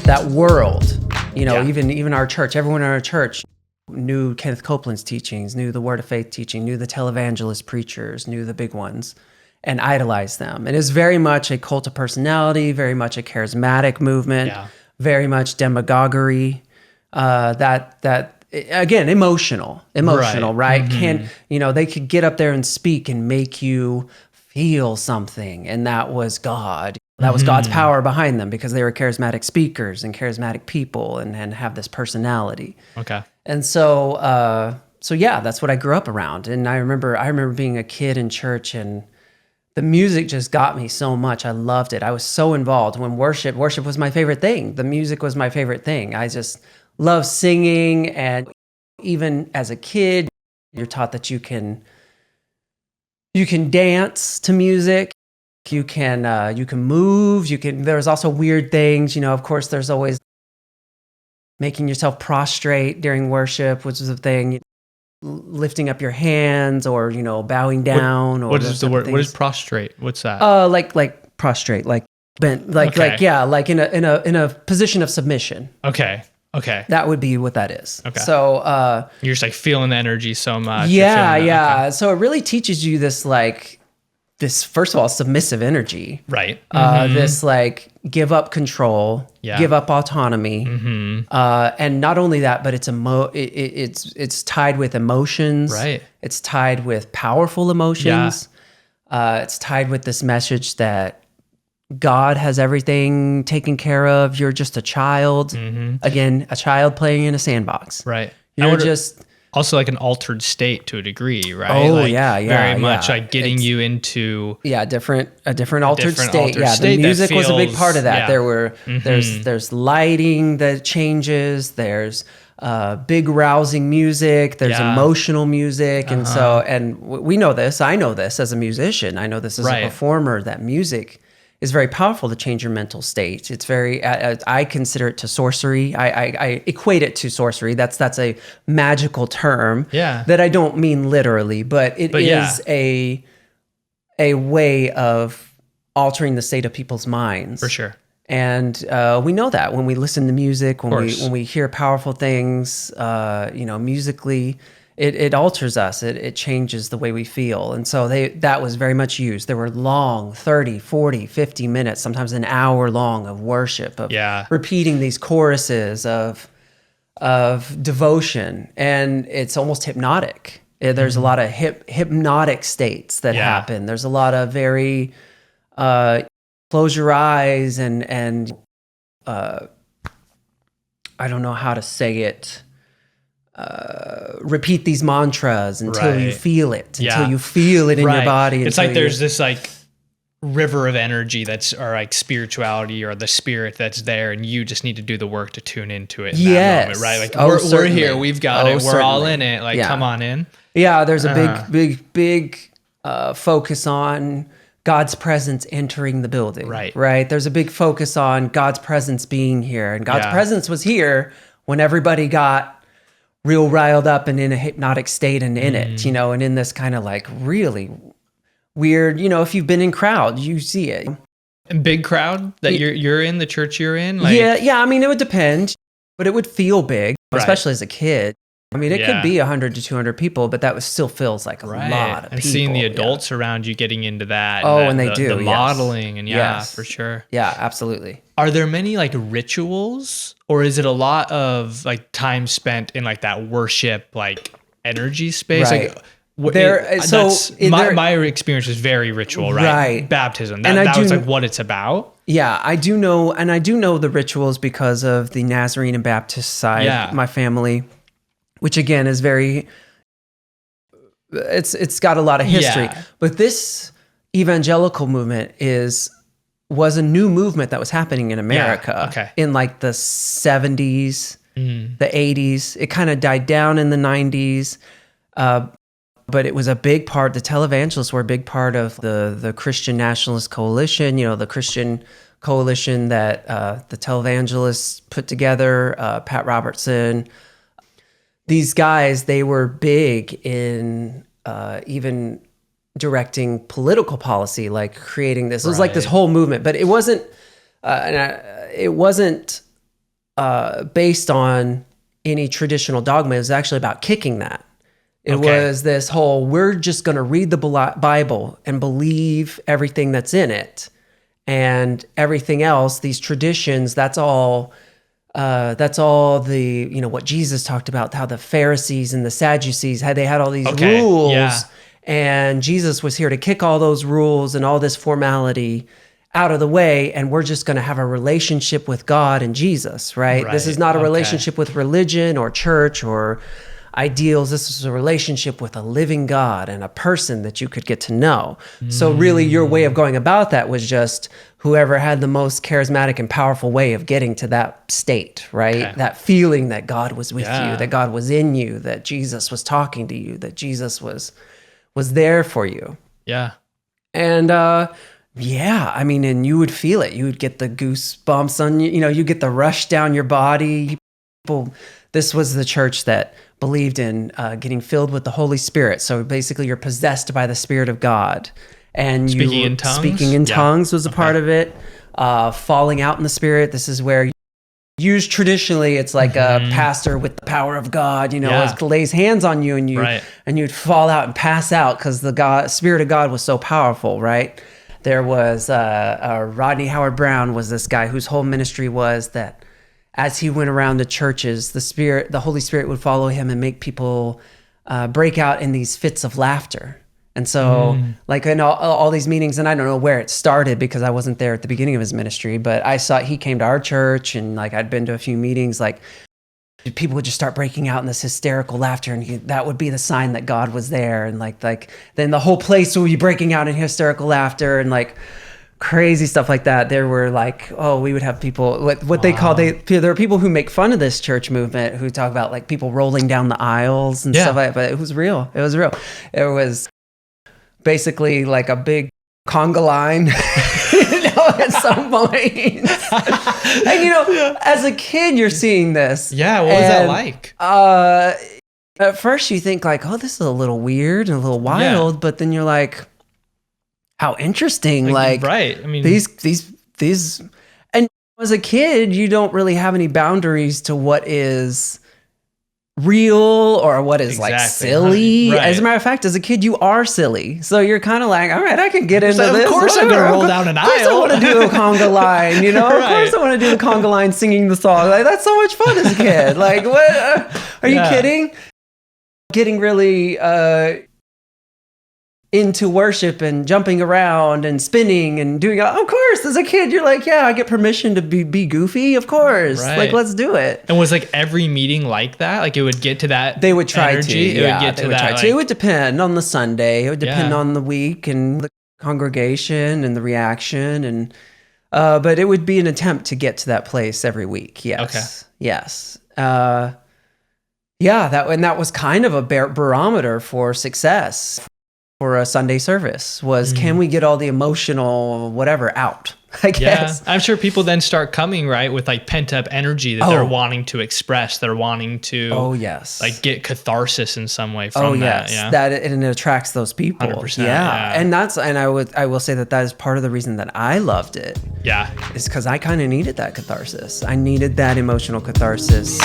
that world, Yeah. even our church, everyone in our church knew Kenneth Copeland's teachings, knew the Word of Faith teaching, knew the televangelist preachers, knew the big ones, and idolized them. And it's very much a cult of personality, very much a charismatic movement, very much demagoguery, that again, emotional, right? They could get up there and speak and make you feel something, and that was God. That was God's power behind them because they were charismatic speakers and charismatic people and have this personality. Okay. And so yeah, that's what I grew up around. And I remember being a kid in church, and the music just got me so much. I loved it. I was so involved when worship was my favorite thing. The music was my favorite thing. I just love singing. And even as a kid, you're taught that you can dance to music. You can move. There's also weird things. Of course, there's always making yourself prostrate during worship, which is a thing. Lifting up your hands, or bowing down. What is the word? What is prostrate? What's that? Like prostrate, like bent, like in a position of submission. Okay. That would be what that is. Okay. So you're just like feeling the energy so much. Yeah. Okay. So it really teaches you this first of all, submissive energy. Right. This give up control, give up autonomy. And not only that, but it's tied with emotions. Right. It's tied with powerful emotions. It's tied with this message that God has everything taken care of. You're just a child. Again, a child playing in a sandbox. Right. You're just... Also like an altered state to a degree, right? Oh, Very much like getting you into a different altered state. The music was a big part of that. Yeah. There's lighting that changes. There's big rousing music. There's emotional music, and we know this. I know this as a musician. I know this as a performer. That music is very powerful to change your mental state. It's very, I consider it to sorcery. I equate it to sorcery. That's a magical term that I don't mean literally, but it is a way of altering the state of people's minds. For sure. And we know that when we listen to music, when we hear powerful things, musically, it alters us. It changes the way we feel. And so that was very much used. There were long 30, 40, 50 minutes, sometimes an hour long of worship, of repeating these choruses of devotion. And it's almost hypnotic. There's a lot of hypnotic states that happen. There's a lot of very close your eyes and I don't know how to say it. Repeat these mantras until you feel it, until you feel it in your body. It's like there's this like river of energy or like spirituality or the spirit that's there, and you just need to do the work to tune into it in that moment, right? Like we're here, we've got it, we're all in it. Like come on in. Yeah, there's a big focus on God's presence entering the building. Right. There's a big focus on God's presence being here, and God's presence was here when everybody got real riled up and in a hypnotic state and in it, and in this kind of like really weird, if you've been in crowd, you see it. A big crowd that you're in, the church you're in? Like... Yeah. I mean, it would depend, but it would feel big, especially as a kid. I mean, it could be 100 to 200 people, but that still feels like a lot of people. And seeing the adults around you getting into that. And they do. The modeling and for sure. Yeah, absolutely. Are there many like rituals, or is it a lot of like time spent in like that worship, like energy space? Right. Like my experience is very ritual, right? Baptism. That was like what it's about. Yeah, I do know the rituals because of the Nazarene and Baptist side, my family, which again is very, it's got a lot of history. But this evangelical movement was a new movement that was happening in America in like the 70s, the 80s. It kind of died down in the 90s, but it was a big part. The televangelists were a big part of the Christian Nationalist Coalition, the Christian coalition that the televangelists put together, Pat Robertson. These guys, they were big in even directing political policy, like creating this. It was like this whole movement, but it wasn't based on any traditional dogma. It was actually about kicking that. It was this whole, we're just going to read the Bible and believe everything that's in it. And everything else, these traditions, that's all the, what Jesus talked about, how the Pharisees and the Sadducees, they had all these rules. Yeah. And Jesus was here to kick all those rules and all this formality out of the way. And we're just going to have a relationship with God and Jesus, right? This is not a relationship with religion or church or ideals. This is a relationship with a living God and a person that you could get to know. So really your way of going about that was just whoever had the most charismatic and powerful way of getting to that state, right? That feeling that God was with you, that God was in you, that Jesus was talking to you, that Jesus was there for you. Yeah. And and you would feel it. You would get the goosebumps on you, you get the rush down your body. This was the church that believed in getting filled with the Holy Spirit. So basically you're possessed by the Spirit of God. And speaking in tongues? Speaking in tongues was a part of it. Falling out in the Spirit. This is where used traditionally, it's like a pastor with the power of God, lays hands on you and you'd fall out and pass out because the Spirit of God was so powerful, right? There was Rodney Howard Brown was this guy whose whole ministry was that as he went around the churches, the Holy Spirit would follow him and make people break out in these fits of laughter. And so like in all these meetings, and I don't know where it started because I wasn't there at the beginning of his ministry, but I saw he came to our church and like I'd been to a few meetings, like people would just start breaking out in this hysterical laughter and that would be the sign that God was there. And like then the whole place would be breaking out in hysterical laughter and like crazy stuff like that. There were like, we would have people, what they call, there are people who make fun of this church movement who talk about like people rolling down the aisles and stuff like that, but it was real. It was real. It was basically like a big conga line, at some point. And as a kid, you're seeing this. Yeah, what was that like? At first you think like, this is a little weird and a little wild, but then you're like, how interesting, right. I mean, these, and as a kid, you don't really have any boundaries to what is real or what is like silly. Right. As a matter of fact, as a kid, you are silly. So you're kind of like, all right, I can get into this. Of course I'm going to roll down an aisle. Of course I want to do a conga line, Right. Of course I want to do the conga line singing the song. Like, that's so much fun as a kid. Like, what? Are you kidding? Getting really into worship and jumping around and spinning and doing, of course, as a kid, you're like, I get permission to be goofy. Of course. Right. Like, let's do it. And was like every meeting like that? Like it would get to that They would try energy? to. Yeah, it would try to. It would depend on the Sunday. It would depend on the week and the congregation and the reaction. And, but it would be an attempt to get to that place every week. Yes. Okay. Yes. That was kind of a barometer for success. For a Sunday service was, can we get all the emotional whatever out? I guess. Yeah, I'm sure people then start coming, right, with like pent up energy that they're wanting to express. They're wanting to, like get catharsis in some way from that. Yeah, and it attracts those people. 100%, and I will say that is part of the reason that I loved it. Yeah, is because I kind of needed that catharsis. I needed that emotional catharsis.